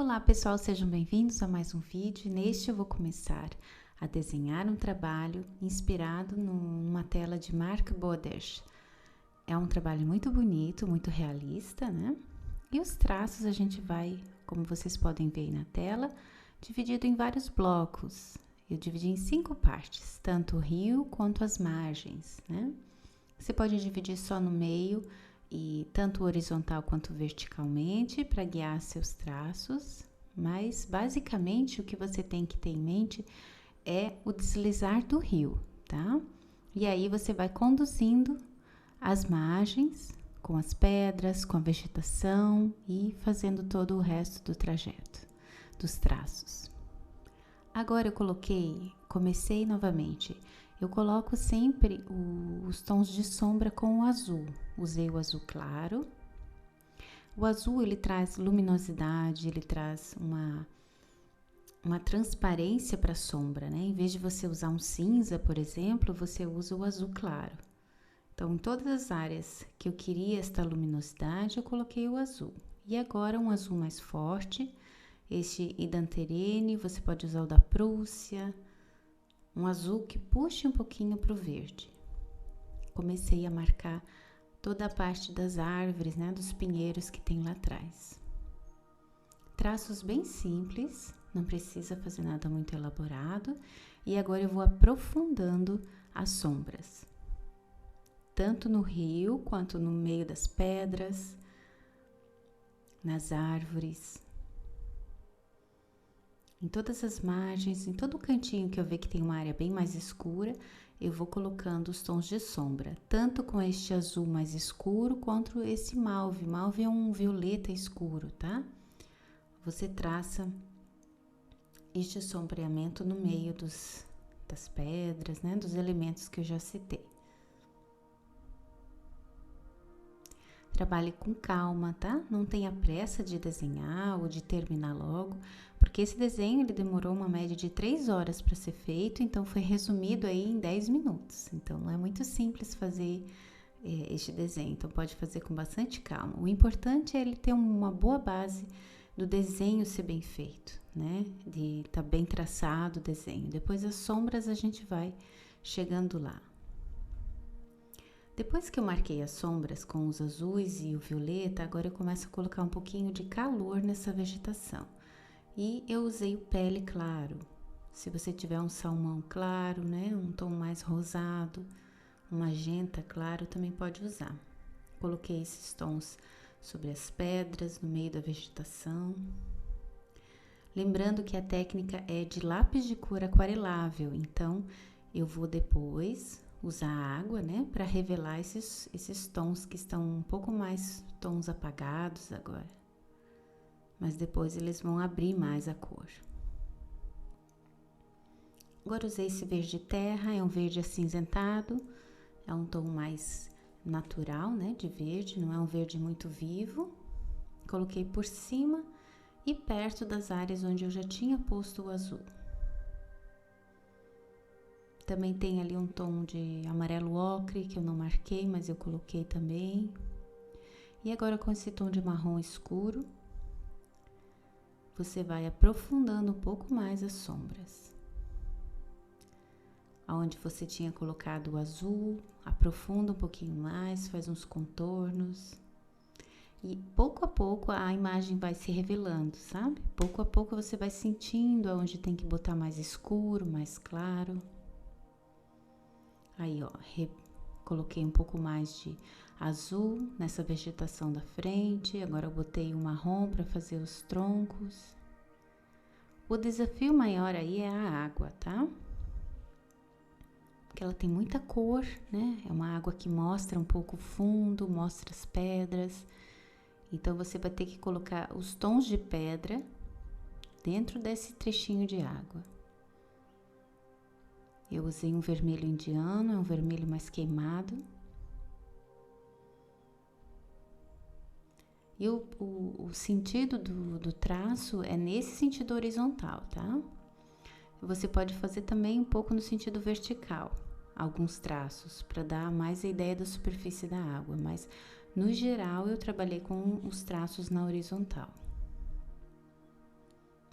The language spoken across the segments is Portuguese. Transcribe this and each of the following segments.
Olá pessoal, sejam bem-vindos a mais um vídeo. Neste eu vou começar a desenhar um trabalho inspirado numa tela de Mark Borders. É um trabalho muito bonito, muito realista, né? E os traços a gente vai, como vocês podem ver aí na tela, dividido em vários blocos. Eu dividi em 5 partes, tanto o rio quanto as margens, né? Você pode dividir só no meio e tanto horizontal quanto verticalmente para guiar seus traços, mas basicamente o que você tem que ter em mente é o deslizar do rio, tá? E aí você vai conduzindo as margens com as pedras, com a vegetação e fazendo todo o resto do trajeto, dos traços. Agora eu comecei novamente. Eu coloco sempre os tons de sombra com o azul. Usei o azul claro. O azul ele traz luminosidade, ele traz uma transparência para a sombra, né? Em vez de você usar um cinza, por exemplo, você usa o azul claro. Então, em todas as áreas que eu queria esta luminosidade, eu coloquei o azul. E agora um azul mais forte, este Idanterene, você pode usar o da Prússia, um azul que puxe um pouquinho para o verde. Comecei a marcar toda a parte das árvores, né, dos pinheiros que tem lá atrás. Traços bem simples, não precisa fazer nada muito elaborado. E agora eu vou aprofundando as sombras, tanto no rio quanto no meio das pedras, nas árvores, em todas as margens, em todo o cantinho que eu ver que tem uma área bem mais escura, eu vou colocando os tons de sombra, tanto com este azul mais escuro quanto esse mauve. Mauve é um violeta escuro, tá? Você traça este sombreamento no meio das pedras, né? Dos elementos que eu já citei. Trabalhe com calma, tá? Não tenha pressa de desenhar ou de terminar logo, porque esse desenho ele demorou uma média de 3 horas para ser feito, então foi resumido aí em 10 minutos. Então não é muito simples fazer este desenho, então pode fazer com bastante calma. O importante é ele ter uma boa base do desenho ser bem feito, né? De estar bem traçado o desenho. Depois as sombras a gente vai chegando lá. Depois que eu marquei as sombras com os azuis e o violeta, agora eu começo a colocar um pouquinho de calor nessa vegetação. E eu usei o pele claro. Se você tiver um salmão claro, né, um tom mais rosado, um magenta claro, também pode usar. Coloquei esses tons sobre as pedras, no meio da vegetação. Lembrando que a técnica é de lápis de cor aquarelável, então eu vou depois usar água, né, para revelar esses tons que estão um pouco mais tons apagados agora. Mas depois eles vão abrir mais a cor. Agora usei esse verde terra, é um verde acinzentado, é um tom mais natural, né, de verde, não é um verde muito vivo. Coloquei por cima e perto das áreas onde eu já tinha posto o azul. Também tem ali um tom de amarelo ocre que eu não marquei, mas eu coloquei também. E agora com esse tom de marrom escuro, você vai aprofundando um pouco mais as sombras. Aonde você tinha colocado o azul, aprofunda um pouquinho mais, faz uns contornos. E pouco a pouco a imagem vai se revelando, sabe? Pouco a pouco você vai sentindo aonde tem que botar mais escuro, mais claro. Aí, ó, coloquei um pouco mais de azul nessa vegetação da frente. Agora eu botei um marrom para fazer os troncos. O desafio maior aí é a água, tá? Porque ela tem muita cor, né? É uma água que mostra um pouco o fundo, mostra as pedras. Então você vai ter que colocar os tons de pedra dentro desse trechinho de água. Eu usei um vermelho indiano, é um vermelho mais queimado. E o sentido do traço é nesse sentido horizontal, tá? Você pode fazer também um pouco no sentido vertical, alguns traços, para dar mais a ideia da superfície da água, mas no geral eu trabalhei com os traços na horizontal.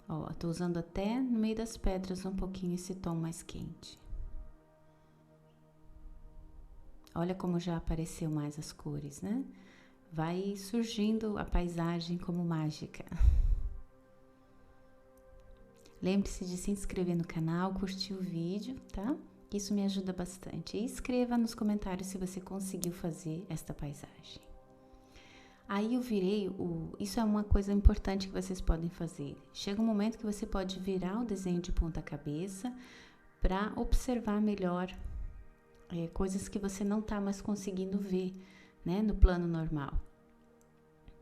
Ó, tô usando até no meio das pedras um pouquinho esse tom mais quente. Olha como já apareceu mais as cores, né? Vai surgindo a paisagem como mágica. Lembre-se de se inscrever no canal, curtir o vídeo, tá? Isso me ajuda bastante. E escreva nos comentários se você conseguiu fazer esta paisagem. Aí eu virei isso é uma coisa importante que vocês podem fazer. Chega um momento que você pode virar o desenho de ponta cabeça para observar melhor coisas que você não tá mais conseguindo ver, né, no plano normal.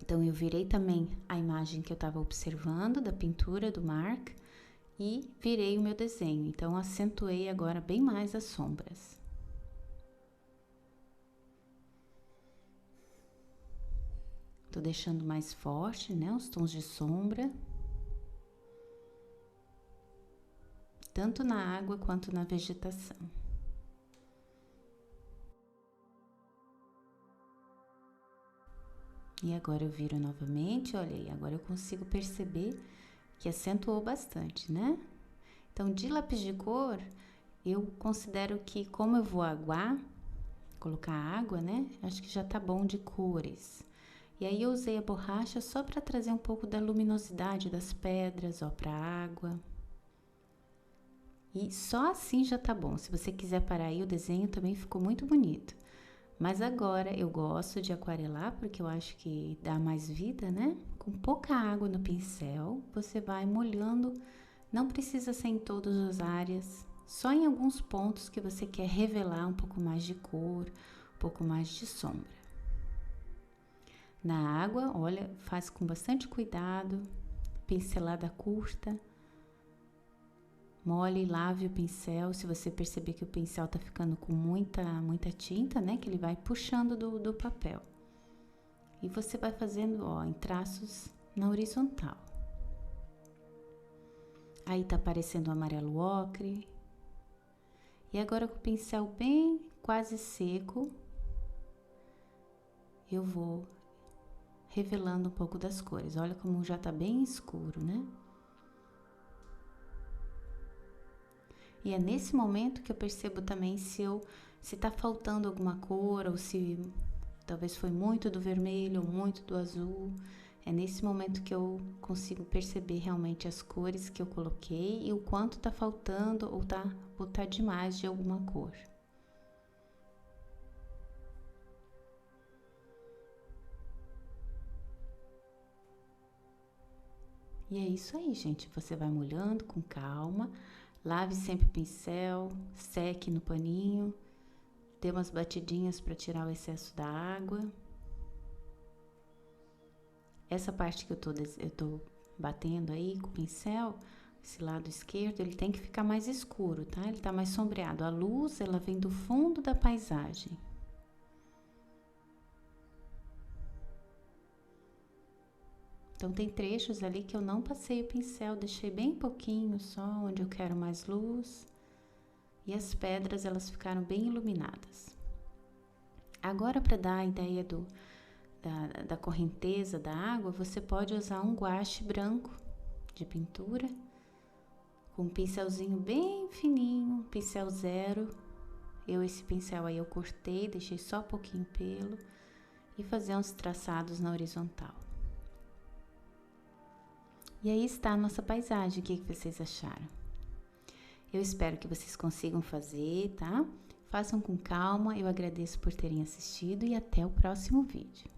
Então eu virei também a imagem que eu estava observando da pintura do Mark e virei o meu desenho. Então acentuei agora bem mais as sombras. Tô deixando mais forte, né, os tons de sombra. Tanto na água quanto na vegetação. E agora eu viro novamente, olha aí, agora eu consigo perceber que acentuou bastante, né? Então, de lápis de cor, eu considero que como eu vou aguar, colocar água, né? Acho que já tá bom de cores. E aí eu usei a borracha só para trazer um pouco da luminosidade das pedras, ó, pra água. E só assim já tá bom. Se você quiser parar aí, o desenho também ficou muito bonito. Mas agora eu gosto de aquarelar porque eu acho que dá mais vida, né? Com pouca água no pincel, você vai molhando, não precisa ser em todas as áreas, só em alguns pontos que você quer revelar um pouco mais de cor, um pouco mais de sombra. Na água, olha, faz com bastante cuidado, pincelada curta. Molhe e lave o pincel, se você perceber que o pincel tá ficando com muita tinta, né? Que ele vai puxando do papel. E você vai fazendo, ó, em traços na horizontal. Aí tá aparecendo o amarelo ocre. E agora com o pincel bem quase seco, eu vou revelando um pouco das cores. Olha como já tá bem escuro, né? E é nesse momento que eu percebo também se tá faltando alguma cor ou se talvez foi muito do vermelho ou muito do azul. É nesse momento que eu consigo perceber realmente as cores que eu coloquei e o quanto tá faltando ou tá demais de alguma cor. E é isso aí, gente. Você vai molhando com calma. Lave sempre o pincel, seque no paninho, dê umas batidinhas para tirar o excesso da água. Essa parte que eu tô batendo aí com o pincel, esse lado esquerdo, ele tem que ficar mais escuro, tá? Ele tá mais sombreado. A luz, ela vem do fundo da paisagem. Então, tem trechos ali que eu não passei o pincel, deixei bem pouquinho só, onde eu quero mais luz. E as pedras, elas ficaram bem iluminadas. Agora, para dar a ideia da correnteza da água, você pode usar um guache branco de pintura, com um pincelzinho bem fininho, pincel zero. Esse pincel aí eu cortei, deixei só um pouquinho pelo, e fazer uns traçados na horizontal. E aí está a nossa paisagem, o que vocês acharam? Eu espero que vocês consigam fazer, tá? Façam com calma, eu agradeço por terem assistido e até o próximo vídeo.